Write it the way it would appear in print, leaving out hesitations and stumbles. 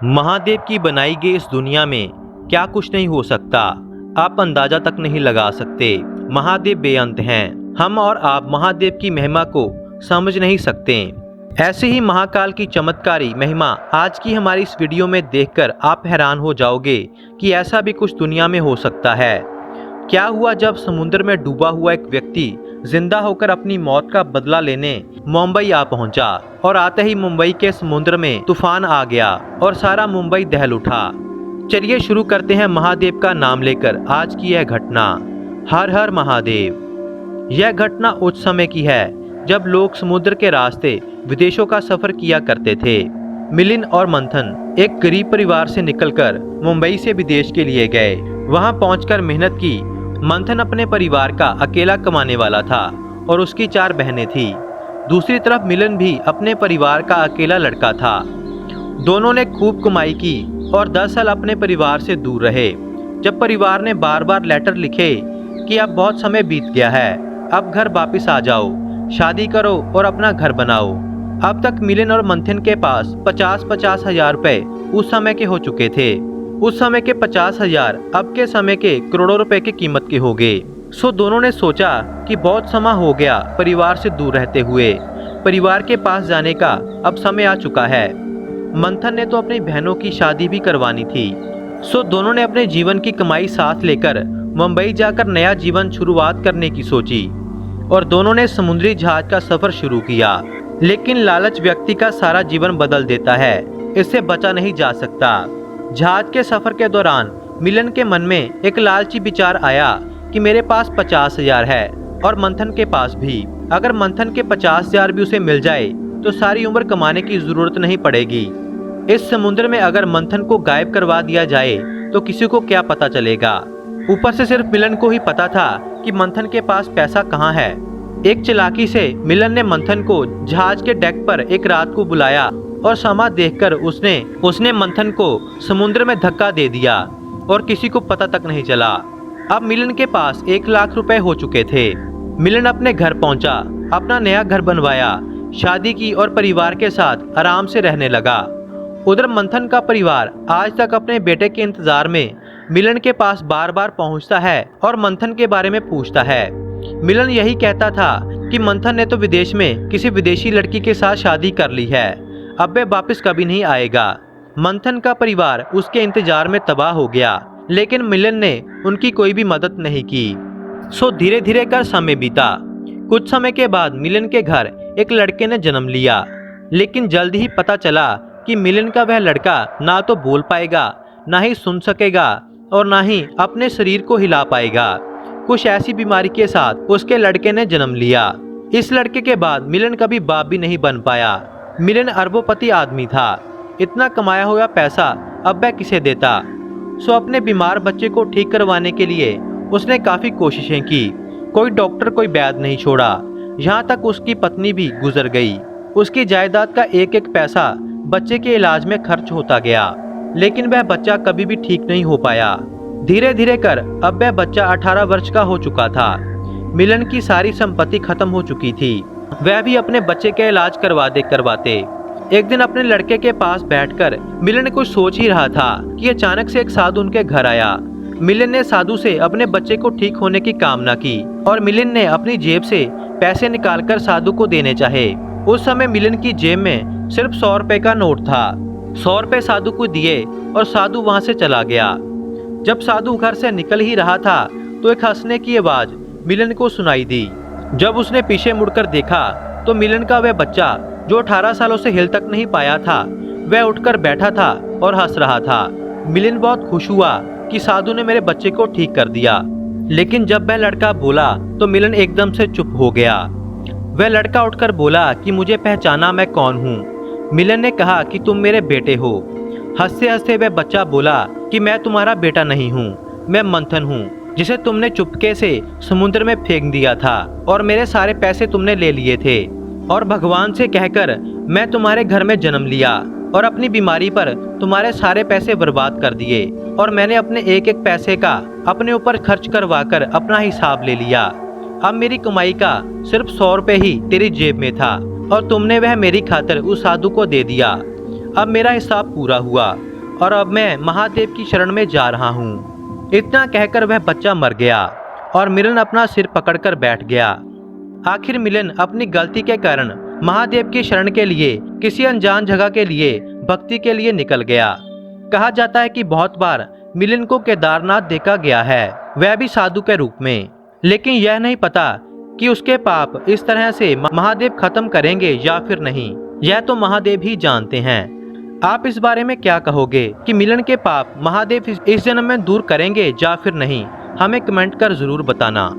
महादेव की बनाई गई इस दुनिया में क्या कुछ नहीं हो सकता, आप अंदाजा तक नहीं लगा सकते। महादेव बेअंत हैं। हम और आप महादेव की महिमा को समझ नहीं सकते। ऐसे ही महाकाल की चमत्कारी महिमा आज की हमारी इस वीडियो में देखकर आप हैरान हो जाओगे कि ऐसा भी कुछ दुनिया में हो सकता है। क्या हुआ जब समुद्र में डूबा हुआ एक व्यक्ति जिंदा होकर अपनी मौत का बदला लेने मुंबई आ पहुंचा और आते ही मुंबई के समुद्र में तूफान आ गया और सारा मुंबई दहल उठा। चलिए शुरू करते हैं महादेव का नाम लेकर आज की यह घटना। हर हर महादेव। यह घटना उस समय की है जब लोग समुद्र के रास्ते विदेशों का सफर किया करते थे। मिलिंद और मंथन एक गरीब परिवार से निकलकर मुंबई से विदेश के लिए गए। वहां पहुंचकर मेहनत की। मंथन अपने परिवार का अकेला कमाने वाला था और उसकी 4 बहनें थी। दूसरी तरफ मिलिंद भी अपने परिवार का अकेला लड़का था। दोनों ने खूब कमाई की और 10 साल अपने परिवार से दूर रहे। जब परिवार ने बार बार लेटर लिखे कि अब बहुत समय बीत गया है, अब घर वापस आ जाओ, शादी करो और अपना घर बनाओ। अब तक मिलिंद और मंथन के पास 50-50 हजार रुपए उस समय के हो चुके थे। उस समय के 50,000 अब के समय के करोड़ों रुपए की कीमत के हो गए। सो दोनों ने सोचा कि बहुत समय हो गया परिवार से दूर रहते हुए, परिवार के पास जाने का अब समय आ चुका है। मंथन ने तो अपनी बहनों की शादी भी करवानी थी। सो दोनों ने अपने जीवन की कमाई साथ लेकर मुंबई जाकर नया जीवन शुरुआत करने की सोची और दोनों ने समुद्री जहाज का सफर शुरू किया। लेकिन लालच व्यक्ति का सारा जीवन बदल देता है, इससे बचा नहीं जा सकता। जहाज के सफर के दौरान मिलिंद के मन में एक लालची विचार आया कि मेरे पास 50,000 है और मंथन के पास भी। अगर मंथन के 50,000 भी उसे मिल जाए तो सारी उम्र कमाने की जरूरत नहीं पड़ेगी। इस समुद्र में अगर मंथन को गायब करवा दिया जाए तो किसी को क्या पता चलेगा। ऊपर से सिर्फ मिलिंद को ही पता था कि मंथन के पास पैसा कहाँ है। एक चालाकी से मिलिंद ने मंथन को जहाज के डेक पर एक रात को बुलाया और समा देखकर उसने मंथन को समुद्र में धक्का दे दिया और किसी को पता तक नहीं चला। अब मिलिंद के पास 1 लाख रुपए हो चुके थे। मिलिंद अपने घर पहुंचा, अपना नया घर बनवाया, शादी की और परिवार के साथ आराम से रहने लगा। उधर मंथन का परिवार आज तक अपने बेटे के इंतजार में मिलिंद के पास बार बार पहुंचता है और मंथन के बारे में पूछता है। मिलिंद यही कहता था कि मंथन ने तो विदेश में किसी विदेशी लड़की के साथ शादी कर ली है, अब वे वापस कभी नहीं आएगा। मंथन का परिवार उसके इंतजार में तबाह हो गया, लेकिन मिलिंद ने उनकी कोई भी मदद नहीं की। सो धीरे धीरे कर समय बीता। कुछ समय के बाद मिलिंद के घर एक लड़के ने जन्म लिया, लेकिन जल्द ही पता चला कि मिलिंद का वह लड़का ना तो बोल पाएगा, ना ही सुन सकेगा और ना ही अपने शरीर को हिला पाएगा। कुछ ऐसी बीमारी के साथ उसके लड़के ने जन्म लिया। इस लड़के के बाद मिलिंद कभी बाप भी नहीं बन पाया। मिलिंद अरबोपति आदमी था, इतना कमाया हुआ पैसा अब वह किसे देता। सो अपने बीमार बच्चे को ठीक करवाने के लिए उसने काफ़ी कोशिशें की। कोई डॉक्टर कोई वैद्य नहीं छोड़ा, यहाँ तक उसकी पत्नी भी गुजर गई। उसकी जायदाद का एक एक पैसा बच्चे के इलाज में खर्च होता गया, लेकिन वह बच्चा कभी भी ठीक नहीं हो पाया। धीरे धीरे कर अब वह बच्चा 18 वर्ष का हो चुका था। मिलिंद की सारी संपत्ति खत्म हो चुकी थी। वह भी अपने बच्चे के इलाज करवाते। एक दिन अपने लड़के के पास बैठकर मिलिंद कुछ सोच ही रहा था कि अचानक से एक साधु उनके घर आया। मिलिंद ने साधु से अपने बच्चे को ठीक होने की कामना की और मिलिंद ने अपनी जेब से पैसे निकालकर साधु को देने चाहे। उस समय मिलिंद की जेब में सिर्फ 100 रुपए का नोट था। 100 रुपए साधु को दिए और साधु वहां से चला गया। जब साधु घर से निकल ही रहा था तो एक हंसने की आवाज मिलिंद को सुनाई दी। जब उसने पीछे मुड़कर देखा तो मिलिंद का वह बच्चा जो 18 सालों से हिल तक नहीं पाया था, वह उठकर बैठा था और हंस रहा था। मिलिंद बहुत खुश हुआ कि साधु ने मेरे बच्चे को ठीक कर दिया। लेकिन जब वह लड़का बोला तो मिलिंद एकदम से चुप हो गया। वह लड़का उठकर बोला कि मुझे पहचाना मैं कौन हूँ। मिलिंद ने कहा कि तुम मेरे बेटे हो। हंसते हंसते वह बच्चा बोला कि मैं तुम्हारा बेटा नहीं हूँ, मैं मंथन हूँ, जिसे तुमने चुपके से समुद्र में फेंक दिया था और मेरे सारे पैसे तुमने ले लिए थे और भगवान से कहकर मैं तुम्हारे घर में जन्म लिया और अपनी बीमारी पर तुम्हारे सारे पैसे बर्बाद कर दिए और मैंने अपने एक एक पैसे का अपने ऊपर खर्च करवाकर अपना हिसाब ले लिया। अब मेरी कमाई का सिर्फ 100 रुपए ही तेरी जेब में था और तुमने वह मेरी खातिर उस साधु को दे दिया। अब मेरा हिसाब पूरा हुआ और अब मैं महादेव की शरण में जा रहा हूँ। इतना कहकर वह बच्चा मर गया और मिलन अपना सिर पकड़कर बैठ गया। आखिर मिलन अपनी गलती के कारण महादेव की शरण के लिए किसी अनजान जगह के लिए भक्ति के लिए निकल गया। कहा जाता है कि बहुत बार मिलन को केदारनाथ देखा गया है, वह भी साधु के रूप में, लेकिन यह नहीं पता कि उसके पाप इस तरह से महादेव खत्म करेंगे या फिर नहीं। यह तो महादेव ही जानते हैं। आप इस बारे में क्या कहोगे कि मिलन के पाप महादेव इस जन्म में दूर करेंगे या फिर नहीं? हमें कमेंट कर जरूर बताना।